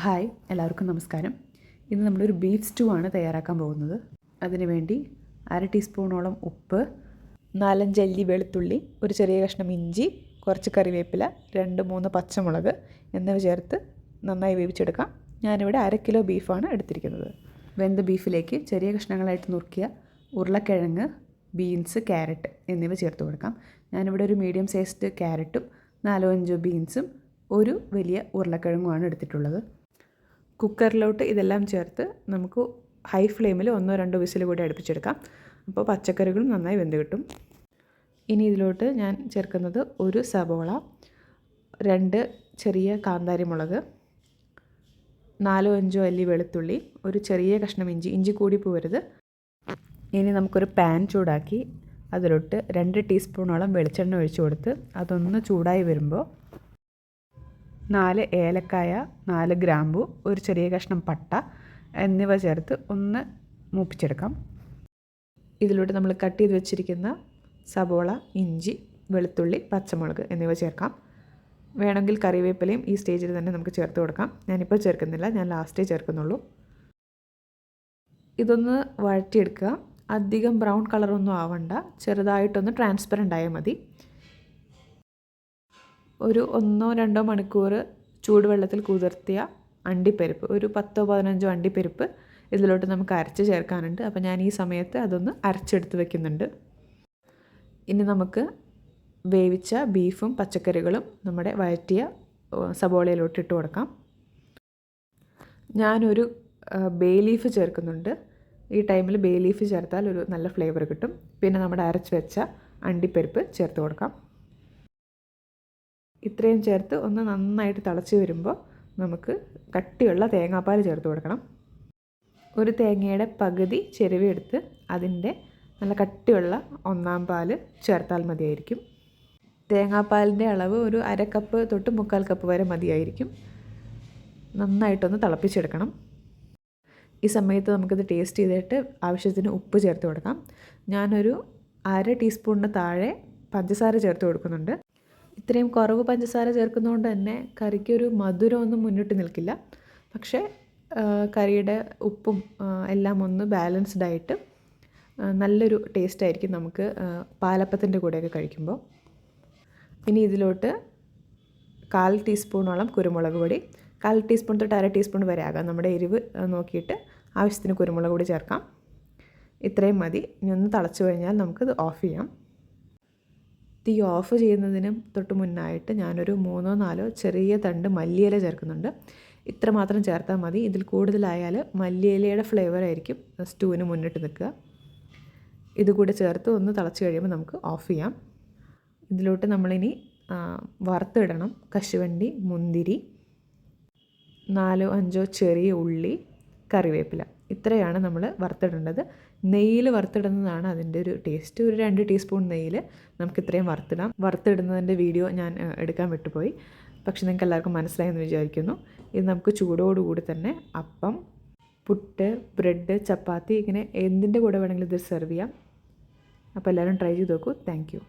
Hi, എല്ലാവർക്കും നമസ്കാരം. ഇന്ന് നമ്മളൊരു ബീഫ് സ്റ്റൂ ആണ് തയ്യാറാക്കാൻ പോകുന്നത്. അതിനുവേണ്ടി 1/2 ടീസ്പൂണോളം ഉപ്പ്, 4-5 അല്ലി വെളുത്തുള്ളി, ഒരു ചെറിയ കഷ്ണം ഇഞ്ചി, കുറച്ച് കറിവേപ്പില, 2-3 പച്ചമുളക് എന്നിവ ചേർത്ത് നന്നായി വേവിച്ചെടുക്കാം. ഞാനിവിടെ 1/2 കിലോ ബീഫാണ് എടുത്തിരിക്കുന്നത്. വെന്ത ബീഫിലേക്ക് ചെറിയ കഷ്ണങ്ങളായിട്ട് നുറുക്കിയ ഉരുളക്കിഴങ്ങ്, ബീൻസ്, ക്യാരറ്റ് എന്നിവ ചേർത്ത് കൊടുക്കാം. ഞാനിവിടെ ഒരു മീഡിയം സൈസ്ഡ് ക്യാരറ്റും 4-5 ബീൻസും ഒരു വലിയ ഉരുളക്കിഴങ്ങുമാണ് എടുത്തിട്ടുള്ളത്. കുക്കറിലോട്ട് ഇതെല്ലാം ചേർത്ത് നമുക്ക് ഹൈ ഫ്ലെയിമിൽ 1-2 വിസിൽ കൂടി അടുപ്പിച്ചെടുക്കാം. അപ്പോൾ പച്ചക്കറികളും നന്നായി വെന്ത് കിട്ടും. ഇനി ഇതിലോട്ട് ഞാൻ ചേർക്കുന്നത് ഒരു സവോള, 2 ചെറിയ കാന്താരി മുളക്, 4-5 അല്ലി വെളുത്തുള്ളി, ഒരു ചെറിയ കഷ്ണം ഇഞ്ചി കൂടി പോകരുത്. ഇനി നമുക്കൊരു പാൻ ചൂടാക്കി അതിലോട്ട് 2 ടീസ്പൂണോളം വെളിച്ചെണ്ണ ഒഴിച്ചു കൊടുത്ത് അതൊന്ന് ചൂടായി വരുമ്പോൾ 4 ഏലക്കായ, 4 ഗ്രാമ്പു, ഒരു ചെറിയ കഷ്ണം പട്ട എന്നിവ ചേർത്ത് ഒന്ന് മൂപ്പിച്ചെടുക്കാം. ഇതിലൂടെ നമ്മൾ കട്ട് ചെയ്ത് വെച്ചിരിക്കുന്ന സവോള, ഇഞ്ചി, വെളുത്തുള്ളി, പച്ചമുളക് എന്നിവ ചേർക്കാം. വേണമെങ്കിൽ കറിവേപ്പിലയും ഈ സ്റ്റേജിൽ തന്നെ നമുക്ക് ചേർത്ത് കൊടുക്കാം. ഞാനിപ്പോൾ ചേർക്കുന്നില്ല, ഞാൻ ലാസ്റ്റേ ചേർക്കുന്നുള്ളൂ. ഇതൊന്ന് വഴറ്റിയെടുക്കുക. അധികം ബ്രൗൺ കളറൊന്നും ആവണ്ട, ചെറുതായിട്ടൊന്ന് ട്രാൻസ്പെറൻ്റ് ആയാൽ മതി. ഒരു 1-2 മണിക്കൂർ ചൂടുവെള്ളത്തിൽ കുതിർത്തിയ അണ്ടിപ്പരിപ്പ്, ഒരു 10-15 അണ്ടിപ്പരിപ്പ് ഇതിലോട്ട് നമുക്ക് അരച്ച് ചേർക്കാനുണ്ട്. അപ്പോൾ ഞാൻ ഈ സമയത്ത് അതൊന്ന് അരച്ചെടുത്ത് വെക്കുന്നുണ്ട്. ഇനി നമുക്ക് വേവിച്ച ബീഫും പച്ചക്കറികളും നമ്മുടെ വഴറ്റിയ സബോളയിലോട്ട് ഇട്ട് കൊടുക്കാം. ഞാനൊരു ബേ ലീഫ് ചേർക്കുന്നുണ്ട്. ഈ ടൈമിൽ ബേ ലീഫ് ചേർത്താൽ ഒരു നല്ല ഫ്ലേവർ കിട്ടും. പിന്നെ നമ്മുടെ അരച്ച് വെച്ച അണ്ടിപ്പരിപ്പ് ചേർത്ത് കൊടുക്കാം. ഇത്രയും ചേർത്ത് ഒന്ന് നന്നായിട്ട് തിളച്ച് വരുമ്പോൾ നമുക്ക് കട്ടിയുള്ള തേങ്ങാപ്പാൽ ചേർത്ത് കൊടുക്കണം. ഒരു തേങ്ങയുടെ പകുതി ചിരവിയെടുത്ത് അതിൻ്റെ നല്ല കട്ടിയുള്ള 1/4 പാൽ ചേർത്താൽ മതിയായിരിക്കും. തേങ്ങാപ്പാലിൻ്റെ അളവ് ഒരു 1/2 കപ്പ് തൊട്ട് 3/4 കപ്പ് വരെ മതിയായിരിക്കും. നന്നായിട്ടൊന്ന് തിളപ്പിച്ചെടുക്കണം. ഈ സമയത്ത് നമുക്കിത് ടേസ്റ്റ് ചെയ്തിട്ട് ആവശ്യത്തിന് ഉപ്പ് ചേർത്ത് കൊടുക്കാം. ഞാനൊരു 1/2 ടീസ്പൂണിന് താഴെ പഞ്ചസാര ചേർത്ത് കൊടുക്കുന്നുണ്ട്. ഇത്രയും കുറവ് പഞ്ചസാര ചേർക്കുന്നതുകൊണ്ട് തന്നെ കറിക്കൊരു മധുരമൊന്നും മുന്നിട്ട് നിൽക്കില്ല. പക്ഷേ കറിയുടെ ഉപ്പും എല്ലാം ഒന്ന് ബാലൻസ്ഡ് ആയിട്ട് നല്ലൊരു ടേസ്റ്റ് ആയിരിക്കും നമുക്ക് പാലപ്പത്തിൻ്റെ കൂടെയൊക്കെ കഴിക്കുമ്പോൾ. ഇനി ഇതിലോട്ട് 1/4 ടീസ്പൂണോളം കുരുമുളക് പൊടി, 1/4 ടീസ്പൂൺ തൊട്ട് 1/2 ടീസ്പൂൺ വരെ ആകാം, നമ്മുടെ എരിവ് നോക്കിയിട്ട് ആവശ്യത്തിന് കുരുമുളക് പൊടി ചേർക്കാം. ഇത്രയും മതി. ഇനി ഒന്ന് തിളച്ച് കഴിഞ്ഞാൽ നമുക്കിത് ഓഫ് ചെയ്യാം. തീ ഓഫ് ചെയ്യുന്നതിനും തൊട്ട് മുന്നായിട്ട് ഞാനൊരു 3-4 ചെറിയ തണ്ട് മല്ലിയില ചേർക്കുന്നുണ്ട്. ഇത്ര മാത്രം ചേർത്താൽ മതി. ഇതിൽ കൂടുതലായാൽ മല്ലിയിലയുടെ ഫ്ലേവർ ആയിരിക്കും സ്റ്റൂവിന് മുന്നിട്ട് നിൽക്കുക. ഇതുകൂടെ ചേർത്ത് ഒന്ന് തിളച്ച് കഴിയുമ്പോൾ നമുക്ക് ഓഫ് ചെയ്യാം. ഇതിലോട്ട് നമ്മളിനി വറുത്തിടണം. കശുവണ്ടി, മുന്തിരി, 4-5 ചെറിയ ഉള്ളി, കറിവേപ്പില, ഇത്രയാണ് നമ്മൾ വറുത്തിടേണ്ടത്. നെയ്യിൽ വറുത്തിടുന്നതാണ് അതിൻ്റെ ഒരു ടേസ്റ്റ്. ഒരു 2 ടീസ്പൂൺ നെയ്യിൽ നമുക്ക് ഇത്രയും വറുത്തിടാം. വറുത്തിടുന്നതിൻ്റെ വീഡിയോ ഞാൻ എടുക്കാൻ വിട്ടുപോയി. പക്ഷെ നിങ്ങൾക്ക് എല്ലാവർക്കും മനസ്സിലായെന്ന് വിചാരിക്കുന്നു. ഇത് നമുക്ക് ചൂടോടുകൂടി തന്നെ അപ്പം, പുട്ട്, ബ്രെഡ്, ചപ്പാത്തി, ഇങ്ങനെ എന്തിൻ്റെ കൂടെ വേണമെങ്കിലും ഇത് സെർവ് ചെയ്യാം. അപ്പോൾ എല്ലാവരും ട്രൈ ചെയ്ത് നോക്കൂ. Thank you.